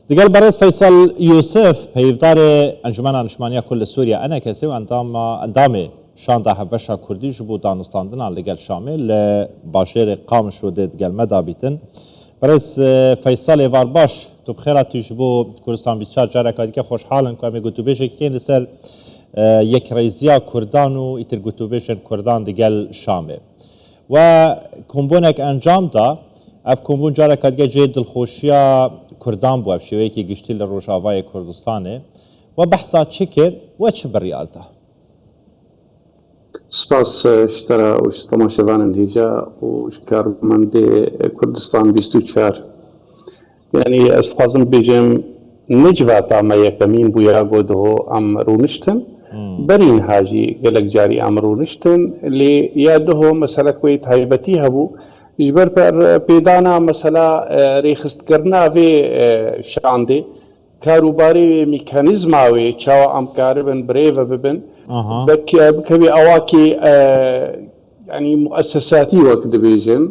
دقال برز فيصل يوسف بيفدار انجمان انشمانيا كل سوريا انا كسي اندامي شاندا هفشا كردي جبو دانستاندنا لقال شامل باشير قامش وديد قال مدى بيتن برز فيصل ايوار باش تو بخيرا تجبو كردستان بيتشار جارك هاديك خوش حالا كامي قلتو بيشي كين لسر يك ريزيا كردانو يتر قلتو بيشن كردان دقال شامل و كومبونك انجام دا اف کمبون جاره کدگه جد الخوشیا کردان بو اف شوی که گشتی لروجاوای کردستانه و بحثا چکر و چه بریالتا سپاس اشترا وش تماشاوان الهجا وش كارماندي كردستان 24 يعني استخدم بيجم نجواتا ما يكمين بويا قده امرونشتن برين هاجي قلق جاري امرونشتن اللي ياده مسألة كويت هايبتي هبو اجبر پر پیدانا مسئله ریخست کرنا وی شانده کاروباری میکانیزم آوی چاوا امکار بن بریو ببن بکوی اواکی يعني مؤسساتي وقت بيجن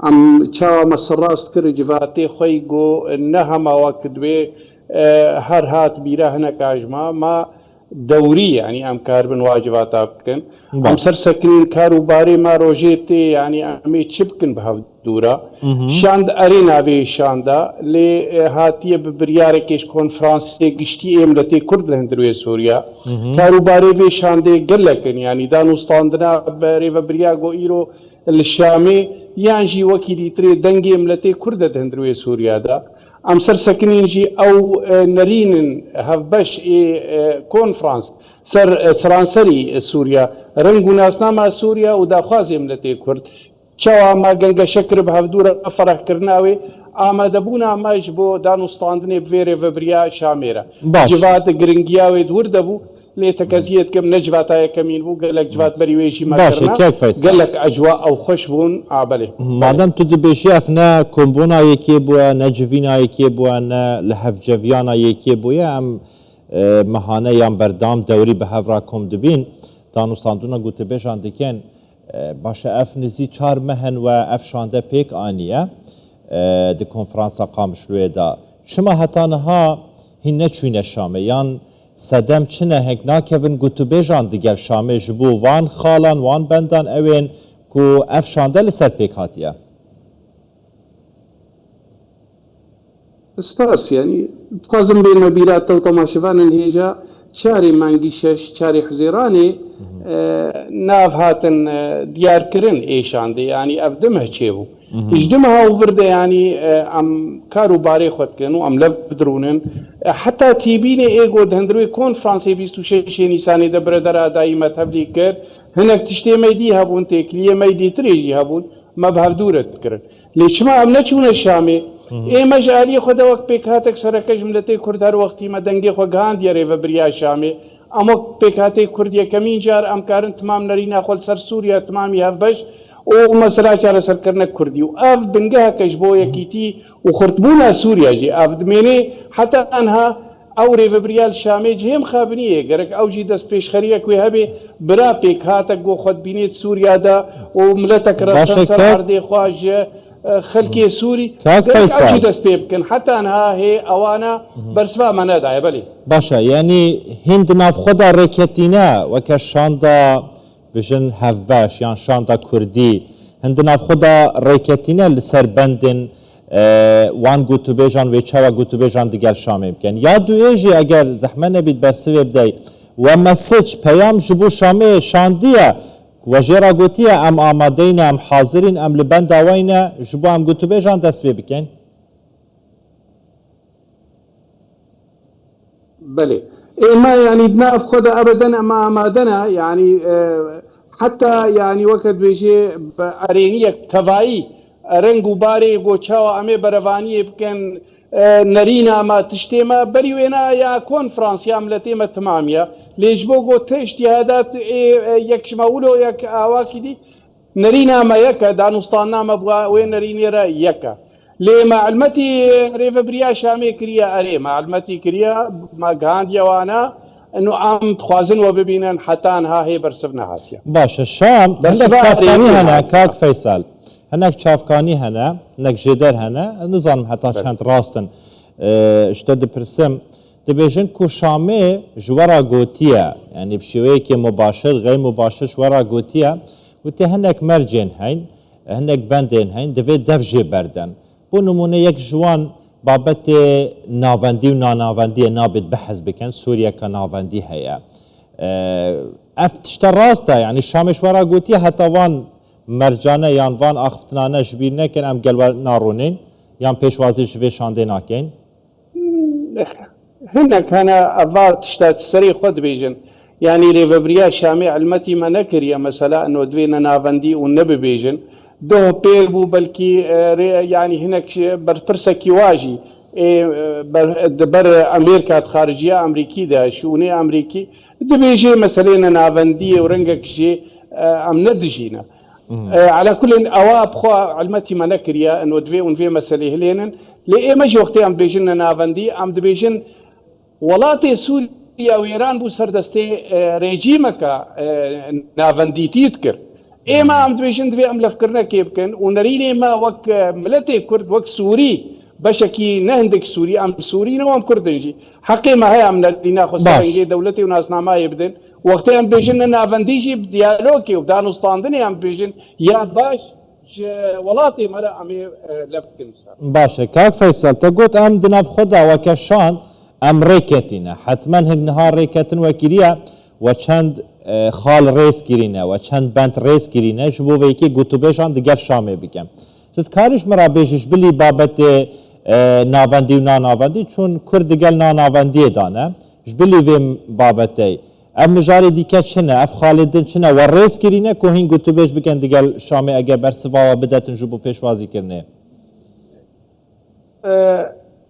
ام چاوا مسراست كر جفاتي خويغو انها وقت بي هر هات بيرا هنا كاجما ما دوري يعني ام كاربن واجبات ابكن ام سر سكنين كاروباري ما روجيتي يعني امي تشبكن بهاف دورا شاند ارينا في شاندا لي هاتيه ببرياركيش كونفرانسي گشتي املتي كرد لهندروي سوريا كاروباري في شاندي قلكن يعني دانو ستاندنا بري برياغو ايرو الشامي يانجي وكيلي تري دنگي املتي كرد لهندروي سوريا دا ام سر سكنين جي او نرين هفبش كونفرانس سر سرانسري سوريا رنگو ناسنا ما سوريا ودا خوازي ملتي كرد چاوا ما گنگا شكر بهفدور فرح كرناوي اما دبونا ما يجبو دانو ستاندني بفيري وبريا شاميرا جوات گرنگياوي دور دبو لي تكازيت كم نجواتا كمين بو قال لك جوات بريويشي ما كرنا قال لك اجواء او خشبون عبله مادام تو دبيشي افنا كومبونا يكي بو نجفينا يكي بو ان لهفجفيانا يكي بو ام مهانه يام بردام دوري بهفراكم دبين دانو ستاندونا قلت بيش عندكين باشا اف نزي چار مهن و اف شانده پیک آنیه دی کنفرانسا قامشلوه دا شما هتانها هینه چوینه شامه یان سدم چنه هنگ ناکوین گوتو بیجان دیگر شامه جبو وان خالان وان بندان اوین کو اف شانده لسر پیک هاتیه سپاس يعني تقازم بين مبيرات تو تماشفان الهيجا شاري مانجيشش شاري حزيراني ناف هاتن ديار كرن ايشان دي يعني افدمها تشيبو اجدمها وفرده يعني ام كاروباري خد كانوا ام لف درونن حتى تيبيني ايغو دهندروي كونفرانسي 26 نيساني دبردرا دايما تبلي كر هناك تشتي ميدي هابون تكليه ميدي تريجي هابون ما بهفدورت كرن ليش ما ام نچون الشامي اي مجالي خدا وقت بكاتك سرك جملتي كردار وقتي ما دنگي خو گاند يري وبريا شامي اما بكاتي كرديه كمين جار ام كارن تمام نرينا خل سر سوريا تمام يهبش ومسرا چاره سر کرنه کردی و اف دنگه کشبو یکیتی و خرطبونا سوريا جي اف دميني حتى انها او ريفبريال شامي جيم خابنيه گرك او جي دست پیش خريه کوي هبه برا پیک هاتك گو خود بینیت سوريا دا و ملتك رسن سر عرضي خواج خلقي سوري او جي دست بيبكن حتى انها هي اوانا برسوا منا داي بلي باشا يعني هند ناف خدا ركتينا وكشاندا بجن هفباش يعني شاندا كردي هندنا خدا ريكتينا لسر بندن وان گوتو بیجان و چاوا گوتو بیجان دیگر شامه بکن یا دو ایجی اگر زحمه نبید برسوی بدهی و مسج پیام جبو شامه شاندیه و جرا گوتیه ام آمادین ام حاضرین ام لبند آوینه جبو ام گوتو بیجان دست بی بکن بله ما يعني بنعرف خدا ابدا ما آمادنا يعني حتى يعني وقت بيجي ارينيه تفاي رنگو باري گوچاو امي برواني بكن نرينا ما تشتيما بريوينا يا كونفرانس يا ملتيما تماميا ليش بوغو اجتهادات يك شماولو يك اواكي دي نرينا ما يكا دانوستانا ما بغا وين نريني را يكا لي معلمتي ريفبريا شامي كريا اري معلمتي كريا ما غانديا وانا انه عم تخوازن وببينن حتى انها هي برسفنا هاتيا باش الشام هناك شافكاني هنا كاك فيصل هناك شافكاني هنا هناك جدر هنا نظام حتى كانت راستن اشتد برسم دبيجن كو شامي جورا غوتيا يعني بشويك مباشر غير مباشر جورا غوتيا وتي هناك مرجين هين هناك بندين هين دفي دفجي بردن بو نمونه يك جوان بابت ناوندي و ناناوندي نابد بحث بكن سوريا كناوندي هيا اف تشتا راستا يعني الشامش ورا غوتيا حتى وان مرجانه یان وان اخفتنانه جبیرنه کن ام گلوار نارونین یان پیشوازی جوی شانده ناکین هناك أنا أضاء تشتات السري خد بيجن يعني ليفبريا شامع المتي ما نكريا مثلا أنه دوينا نافندي والنبي بيجن دو بيلبو بلكي يعني هناك برفرسكي واجي بر أمريكا خارجية أمريكي ده شوني أمريكي دبيجي مثلا نافندي ورنجك شيء أم ندجينا على كل اواب خو علمتي ما نكريا انه دوي ونفي مساله هلينن لي ماجي وقتي ام بيجن نافندي ام دبيجن ولاتي سوريا وايران بو سردستي ريجيمك نافندي تيذكر ايما ام دبيجن دوي ام لفكرنا كيف كان ونريني ما وك ملتي كرد وك سوري بشكي نهندك سوري ام سوري نو ام كردنجي حقي ما هي ام لينا خسرنجي دولتي وناسنا ما يبدن وقت ام بيجن نافنديجي بديالوجي وبدانستاندني ام بيجن يا باش ولاتي مرا ام لفكن باشه كاك فيصل تقول ام دناف خدا وكشان ام ريكتنا حتما هن نهار ريكتن وكيريا وچند خال ريس كيرينا وچند بنت ريس كيرينا جبو ويكي قوتو بيشان دقر شامي بكم ست كارش مرا بيشش بلي بابت ناوندي و ناناوندي چون كرد قل ناناوندي دانا جبلي ويم بابتي ام مجاري ديكا چنه اف خالدن چنه و ريس كيرينه كوهين قوتو بيش بكن دقل شامي اگه برسوا بدتن جبو پیشوازي كرنه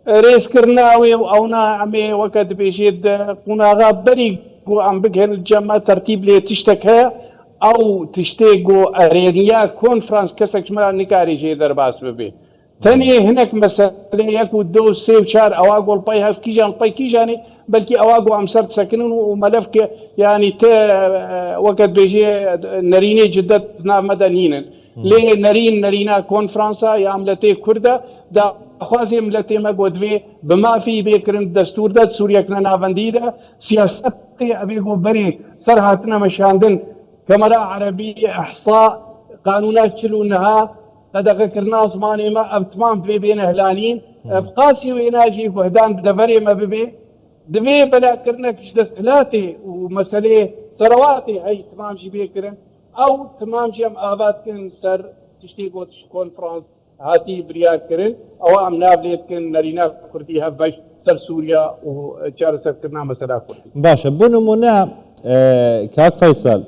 ريس كرناوي اونا عمي وقت بيجيد قونا غابري قو عم بكهن الجمع ترتيب لي تشتكها او تشتيقو ارينيا كونفرانس كسك شمال نكاري جي درباس ببي ثاني هناك مسألة يكو دو سيو شار أواقو الباي هاف كيجان الباي كيجاني بلكي أواقو عم صرت ساكنون وملفك يعني وقت بيجي نريني جدد مدنيين ليه نرينا كونفرانسا يا عملتي كردا دا خوازي ملتي ما قدوي بما في بيكرن دستور دا سوريا كنا نافندي دا سياستي أبيقو بري سرهاتنا مشاندن كمرا عربية إحصاء قانونات شلونها قد ذكرنا عثماني ما تمام في بين اهلانين بقاسي ويناجي وهدان بدفري ما ببي دبي بلا كرنا كش دستلاتي ومسألة ثرواتي هي تمام جي بيكرن او تمام جي ام ابات كن سر تشتي قوتش كونفرنس هاتي بريا كرن او ام نافليت كن نرينا كردي هفش سر سوريا وشار سر كرنا مسألة كردي باشا بنمونا كاك فيصل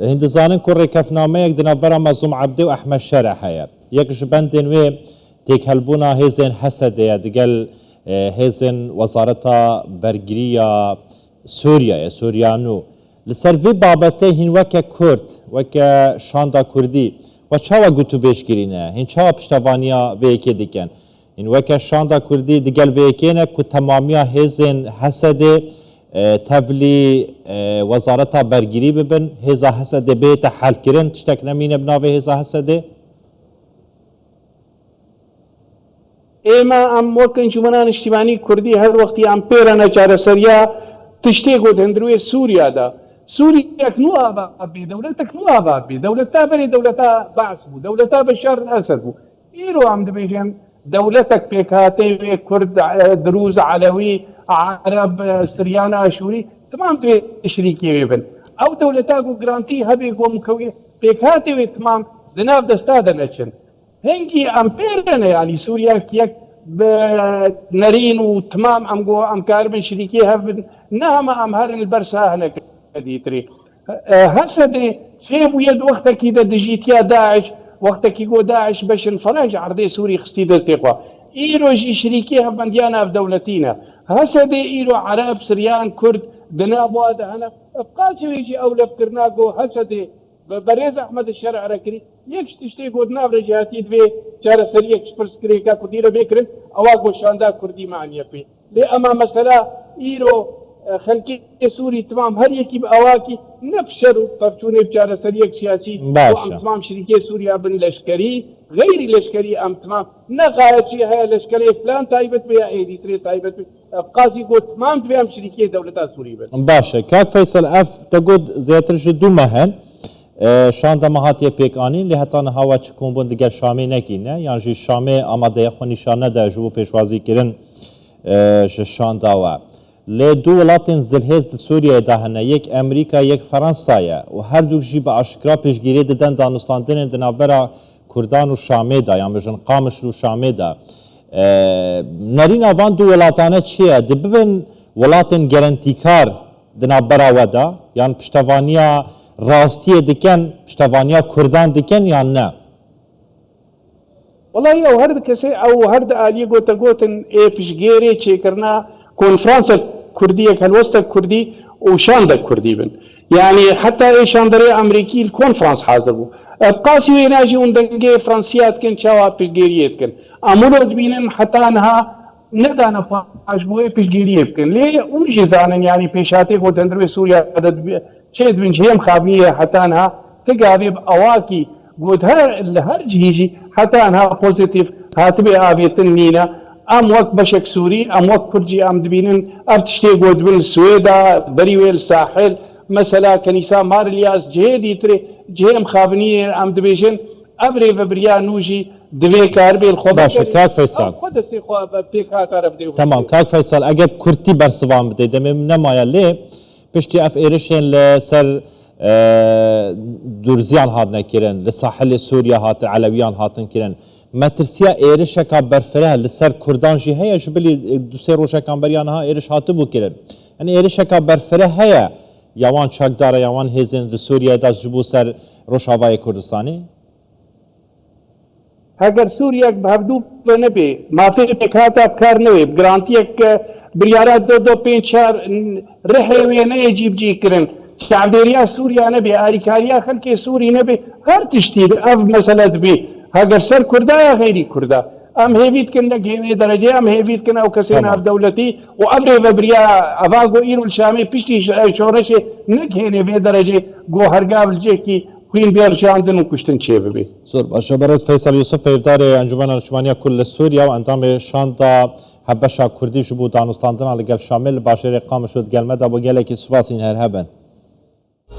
هند زانن كوري كفنامه يك دنا برا مزوم عبدي واحمد شرح هيا يك جبندن وي تيك هلبونا هيزن حسد يا دقل هيزن وزارتا برگريا سوريا يا سوريانو لسر في بابته هن وكا كرد وكا شاندا كردي وچاوا گوتو بيش گرينه هن چاوا پشتوانيا ويكي ديكن هن وكا شاندا كردي دقل ويكينه كو تماميا هيزن حسد تفلي وزارتها برگري ببن هزا حسد بيت حل كرن تشتك نمين بناوي هزا حسد ايما ام وكن جمنان اجتماعي كردي هر وقت ام بيرنا چار سريا تشتيقو دندروي سوريا دا سوريا كنو ابا بي دولتك نو ابا بي دولتها بري دولتها بعث بو دولتها بشار الاسد بو ايرو ام دبيجن دولتك بيكاتي كرد دروز علوي عرب سريان اشوري تمام تو شريكي بن او دولتاكو جرانتي هبي قوم كوي بيكاتي تمام دناف دستاده نچن هنجي امبيرنا يعني سوريا كيك نرين وتمام ام جو ام كاربن شريكي هف نعم ام هرن البرسا هناك ديتري هسه شيب ويد وقتك كده دجيتيا داعش وقتك يقو داعش باش نفرج عرضي سوري خستي دستيقوا ايرو جي شريكيها بنديانا في دولتينا هسه دي ايرو عرب سريان كرد دناب هذا انا ابقاتي يجي اولى فكرناكو هسه دي بريز احمد الشرع ركري يكش تشتي قد ناف رجعتي في شارع سريع كشبرس كريكا كديرة بيكرن اواقو شاندا كردي معني بي لأما مسألة ايرو خلقي سوري تمام هر يكي بأواكي نفسروا طفتوني بشارع سريع سياسي باشا تمام شركة سوريا بن لشكري غير لشكري ام تمام نغايتي هي لشكري فلان تايبت بها ايدي تري تايبت قاسي قلت تمام فيها شركه دولتها سوري بس باشه کاک فیصل اف تگود زیاتر جدو مهن شاندا مهاتیه پیکانی لی حتی نهاوا چکون بون دیگر شامی نکینه یعنی جی شامی آماده خو نشانه ده جو پیشوازی کرن شاندا و لی دو ولاتن زلهز سوریه دهنه یک امریکا یک فرانسایه و هر دوک جی به اشکرا پیشگیری دادن دانستاندن دنابرا کردان و شامی ده یعنی بجن قامش و شامی ده نرین آوان دو ولاتانه چیه؟ دببن ولاتن گرانتیکار دنابرا ودا یعنی پشتوانیا راستیه دکن پشتوانیا کردان دکن یا نه؟ والله او هر کسی او هر آلیه گوتن پیشگیری چه کرنا کنفرانس کردیه کلوست کردی و شانده کردی بن يعني حتى شاندري امريكي الكونفرنس حاضروا قاسي يناجي وندنجي فرنسيات كن شوا بيجيريت كن امولو دبينن حتى انها ندانا فاجبوي بيجيريت كن ليه وجزان يعني بيشاتي قد اندري سوريا شيد من جيم خابيه حتى انها تقابل اواكي قد هر جيجي حتى انها بوزيتيف هاتبي ابي تنينا ام وقت بشك سوري ام وقت كرجي ام دبينن ارتشتي قد بن السويدا بريويل الساحل مثلا كنيسة مارلياس جهدي تري جهم خابنية ام دبيجن ابري فبريا نوجي دوی کار بیل خود باشه کاک فیصل خود است خو پیکا کار بدی تمام کاک فیصل اگه کرتی برسوام بده دم نمایا لی پشتی اف ایرشن لسر درزیان هات نکرن لساحل سوریا هات علویان هات نکرن مترسیا ایرش کا برفره لسر کردان جی هيا جبلی دو سه روزه کام بریان ها ایرش هات بو کرن یعنی ایرش کا برفره هيا یوان چاکدار یوان هزن سوریا داز جبو سر روشاوای کردستانی اگر سوریا بهردو نبی ما فی پیکاتا کار نوی گرانتی یک بریارات دو پنج چار رحوی نه جیب جی کرن شعبیریا سوریا نبی آریکاریا خلک سوری نبی هر تشتیر اف مسئله بی اگر سر کردا یا غیری کردا ام هیویت کن لگه درجه ام هیویت کن او کسین اف دولتی و امر و بریا افاگو ایرو الشامی پشتی شورش نگهنه به درجه گو هرگاول جه کی خوین بیار شاندن و کشتن چه ببی زور باشه برز فیصل یوسف پیفدار انجمن انشمانی کل سوریا و اندام شاندا حبشا کردی جبو دانستاندن لگل شامل باشر اقام شد گلمه دا با گله که سپاسین هر هبن